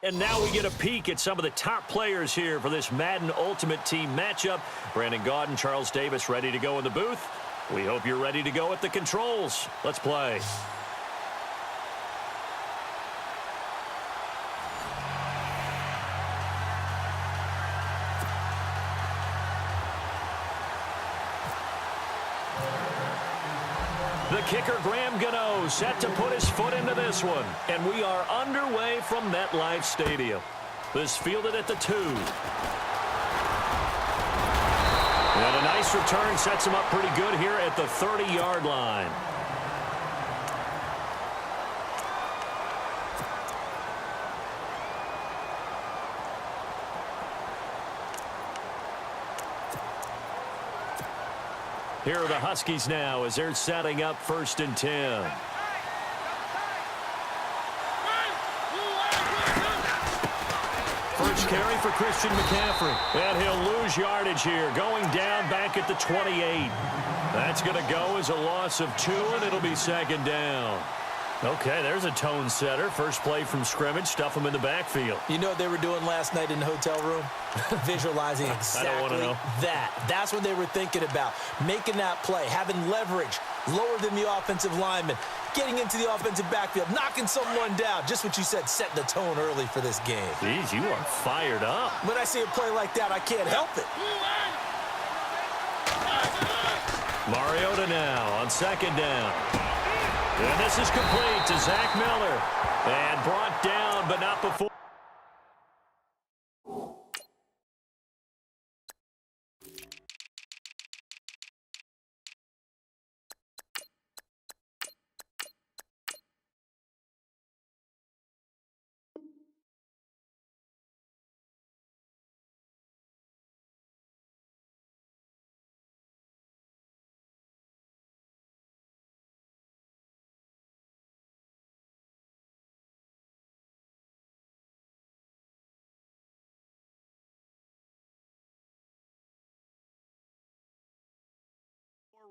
And now we get a peek at some of the top players here for this Madden Ultimate Team matchup. Brandon Gaudin, Charles Davis ready to go in the booth. We hope you're ready to go at the controls. Let's play. The kicker, Graham Gano, set to put his foot into this one. And we are underway from MetLife Stadium. This fielded at the 2. And a nice return sets him up pretty good here at the 30-yard line. Here are the Huskies now as they're setting up 1st and 10. First carry for Christian McCaffrey. And he'll lose yardage here, going down back at the 28. That's going to go as a loss of 2, and it'll be 2nd down. Okay, there's a tone setter. First play from scrimmage, stuff them in the backfield. You know what they were doing last night in the hotel room? Visualizing exactly that. That's what they were thinking about. Making that play, having leverage, lower than the offensive lineman, getting into the offensive backfield, knocking someone down. Just what you said, set the tone early for this game. Jeez, you are fired up. When I see a play like that, I can't help it. Mariota now on 2nd down. And this is complete to Zach Miller. And brought down, but not before.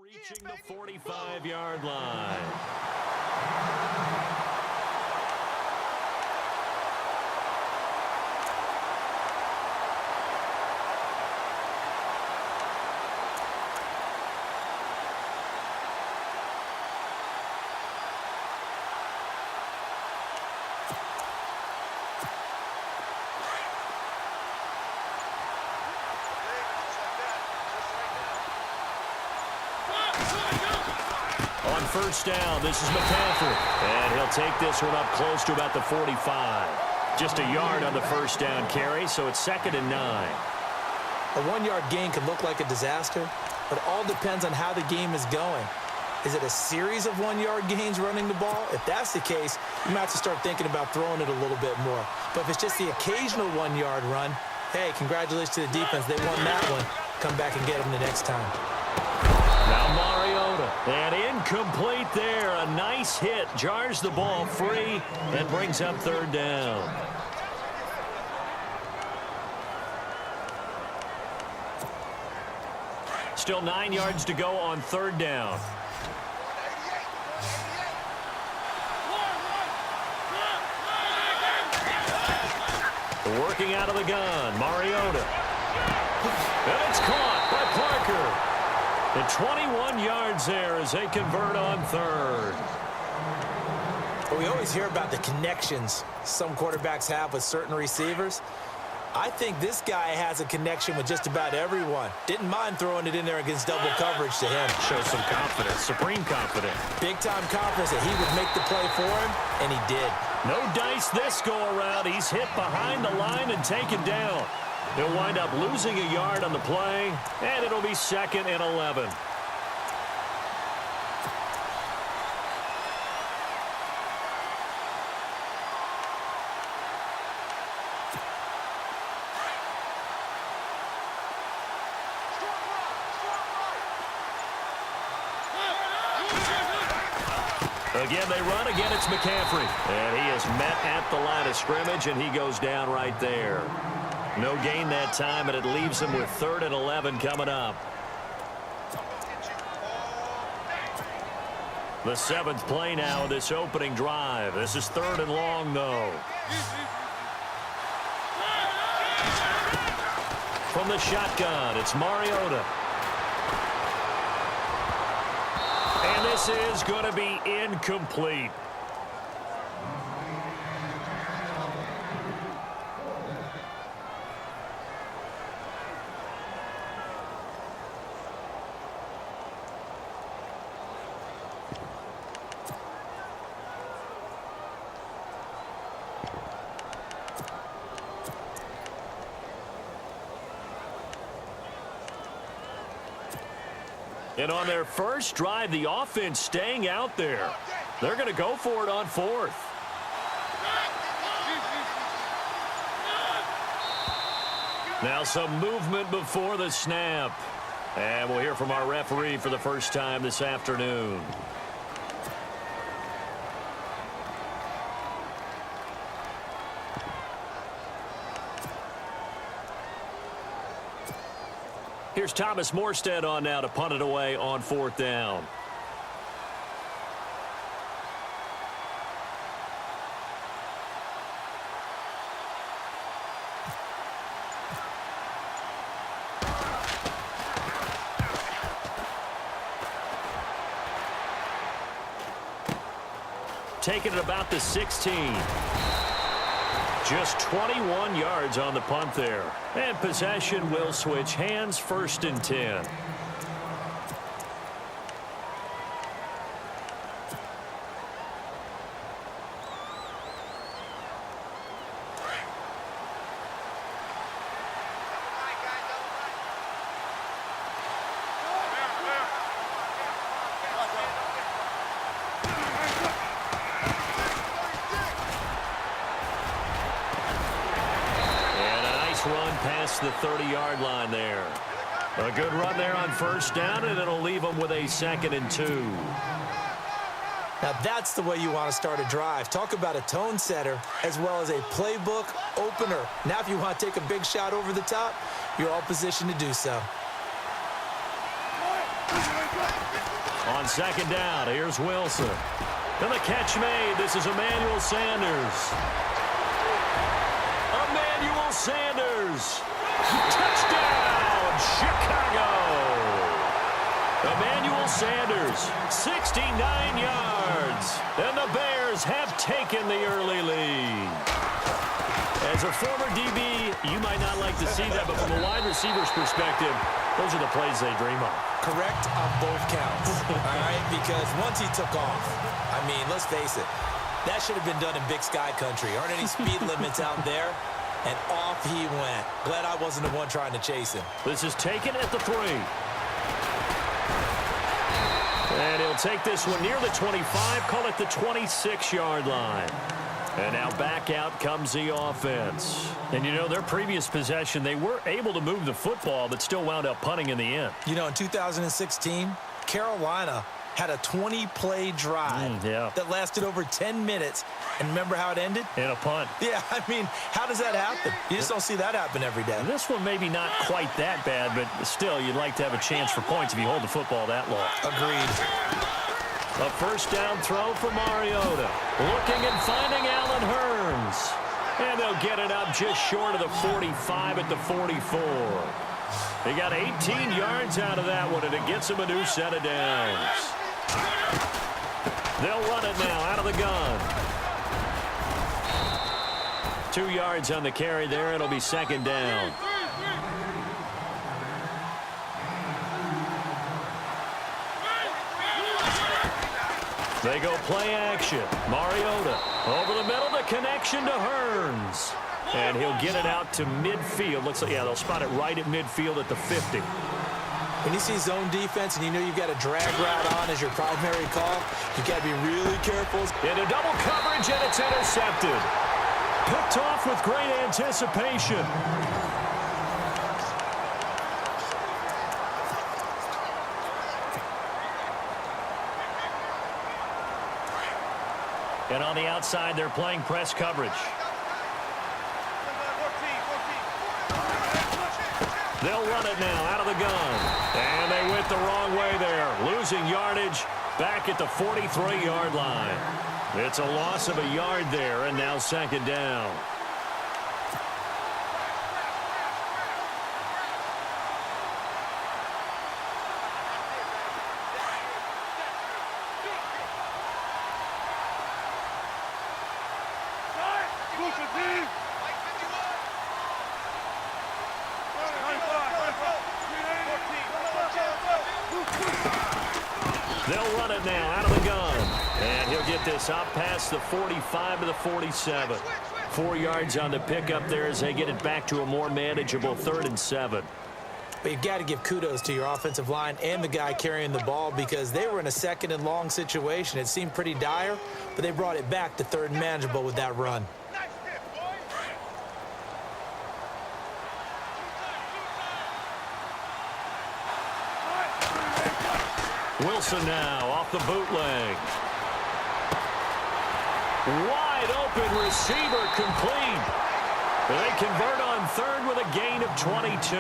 Reaching the 45-yard line. On 1st down, this is McCaffrey. And he'll take this one up close to about the 45. Just a yard on the 1st down carry, so it's 2nd and 9. A 1-yard gain can look like a disaster, but it all depends on how the game is going. Is it a series of 1-yard gains running the ball? If that's the case, you might have to start thinking about throwing it a little bit more. But if it's just the occasional 1-yard run, hey, congratulations to the defense. They won that one. Come back and get them the next time. Now Mariota, and incomplete there. A nice hit, jars the ball free, and brings up 3rd down. Still 9 yards to go on 3rd down. Working out of the gun, Mariota. And it's caught by Parker. And 21 yards there as they convert on 3rd. Well, we always hear about the connections some quarterbacks have with certain receivers. I think this guy has a connection with just about everyone. Didn't mind throwing it in there against double coverage to him. Shows some confidence, supreme confidence. Big-time confidence that he would make the play for him, and he did. No dice this go-around. He's hit behind the line and taken down. He'll wind up losing a yard on the play, and it'll be 2nd and 11. Again, they run. Again, it's McCaffrey. And he is met at the line of scrimmage, and he goes down right there. No gain that time, and it leaves him with 3rd and 11 coming up. The 7th play now of this opening drive. This is 3rd and long, though. From the shotgun, it's Mariota. And this is going to be incomplete. And on their first drive, the offense staying out there. They're going to go for it on fourth. Now some movement before the snap. And we'll hear from our referee for the first time this afternoon. Here's Thomas Morstead on now to punt it away on fourth down. Taking it about the 16. Just 21 yards on the punt there. And possession will switch hands, 1st and 10. Run past the 30-yard line there. A good run there on first down, and it'll leave them with a 2nd and 2. Now that's the way you want to start a drive. Talk about a tone setter as well as a playbook opener. Now if you want to take a big shot over the top, you're all positioned to do so. On 2nd down, here's Wilson. And the catch made. This is Emmanuel Sanders. Emmanuel Sanders. Touchdown, Chicago. Emmanuel Sanders, 69 yards. And the Bears have taken the early lead. As a former DB, you might not like to see that, but from a wide receiver's perspective, those are the plays they dream of. Correct on both counts, all right? Because once he took off, I mean, let's face it, that should have been done in Big Sky country. Aren't any speed limits out there? And off he went. Glad I wasn't the one trying to chase him. This is taken at the 3. And he'll take this one near the 25, call it the 26-yard line. And now back out comes the offense. And, you know, their previous possession, they were able to move the football, but still wound up punting in the end. You know, in 2016, Carolina had a 20-play drive that lasted over 10 minutes. And remember how it ended? In a punt. Yeah, I mean, how does that happen? You just don't see that happen every day. And this one maybe not quite that bad, but still, you'd like to have a chance for points if you hold the football that long. Agreed. A first down throw for Mariota. Looking and finding Allen Hurns. And they'll get it up just short of the 45 at the 44. They got 18 yards out of that one, and it gets them a new set of downs. They'll run it now out of the gun. 2 yards on the carry there. It'll be 2nd down. They go play action. Mariota over the middle. The connection to Hurns. And he'll get it out to midfield. Looks like, yeah, they'll spot it right at midfield at the 50. When you see zone defense and you know you've got a drag route on as your primary call, you've got to be really careful. Into double coverage, and it's intercepted. Picked off with great anticipation. And on the outside, they're playing press coverage. They'll run it now out of the gun. And they went the wrong way there. Losing yardage back at the 43-yard line. It's a loss of a yard there, and now 2nd down. They'll run it now out of the gun. And he'll get this up past the 45 to the 47. 4 yards on the pickup there as they get it back to a more manageable 3rd and 7. But you've got to give kudos to your offensive line and the guy carrying the ball because they were in a 2nd and long situation. It seemed pretty dire, but they brought it back to 3rd and manageable with that run. Wilson now off the bootleg. Wide open receiver complete. They convert on 3rd with a gain of 22.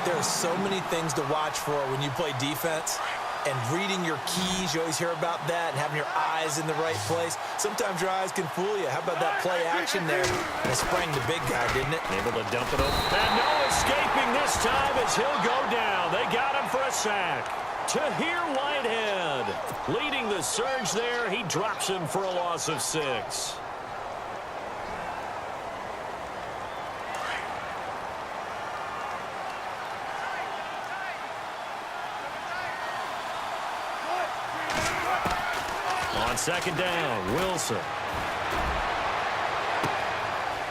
There are so many things to watch for when you play defense. And reading your keys, you always hear about that, and having your eyes in the right place. Sometimes your eyes can fool you. How about that play action there? And it sprang the big guy, didn't it? Able to dump it over. And no escaping this time as he'll go down. They got him for a sack. Tahir Whitehead leading the surge there. He drops him for a loss of 6. On 2nd down, Wilson.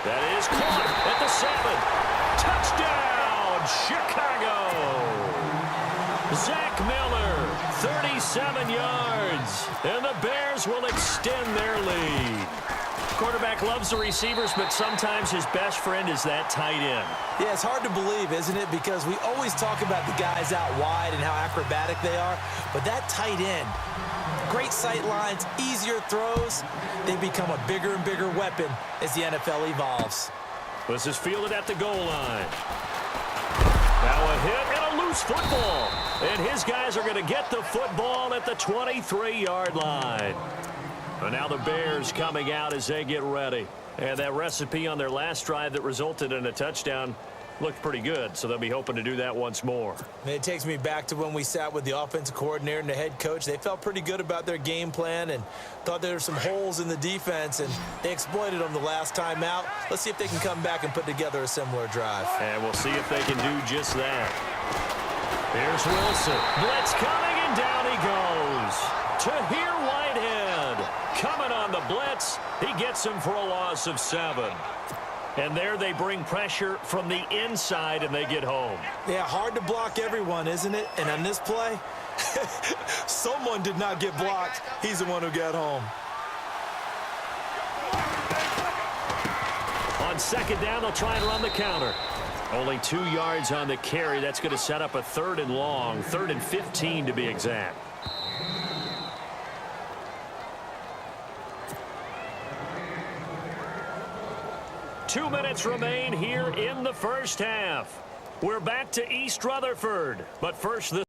That is caught at the 7. Touchdown, Chicago. Zach Miller, 37 yards. And the Bears will extend their lead. Quarterback loves the receivers, but sometimes his best friend is that tight end. Yeah, it's hard to believe, isn't it? Because we always talk about the guys out wide and how acrobatic they are. But that tight end, great sight lines, easier throws. They become a bigger and bigger weapon as the NFL evolves. This is fielded at the goal line. Now a hit and a loose football. And his guys are going to get the football at the 23-yard line. And now the Bears coming out as they get ready. And that recipe on their last drive that resulted in a touchdown looked pretty good, so they'll be hoping to do that once more. And it takes me back to when we sat with the offensive coordinator and the head coach. They felt pretty good about their game plan and thought there were some holes in the defense, and they exploited them the last time out. Let's see if they can come back and put together a similar drive. And we'll see if they can do just that. Here's Wilson. Blitz coming, and down he goes. Tahir Whitehead coming on the blitz. He gets him for a loss of 7. And there they bring pressure from the inside, and they get home. Yeah, hard to block everyone, isn't it? And on this play, someone did not get blocked. He's the one who got home. On 2nd down, they'll try and run the counter. Only 2 yards on the carry. That's going to set up a 3rd and long, 3rd and 15 to be exact. Two minutes remain here in the first half. We're back to East Rutherford. But first, this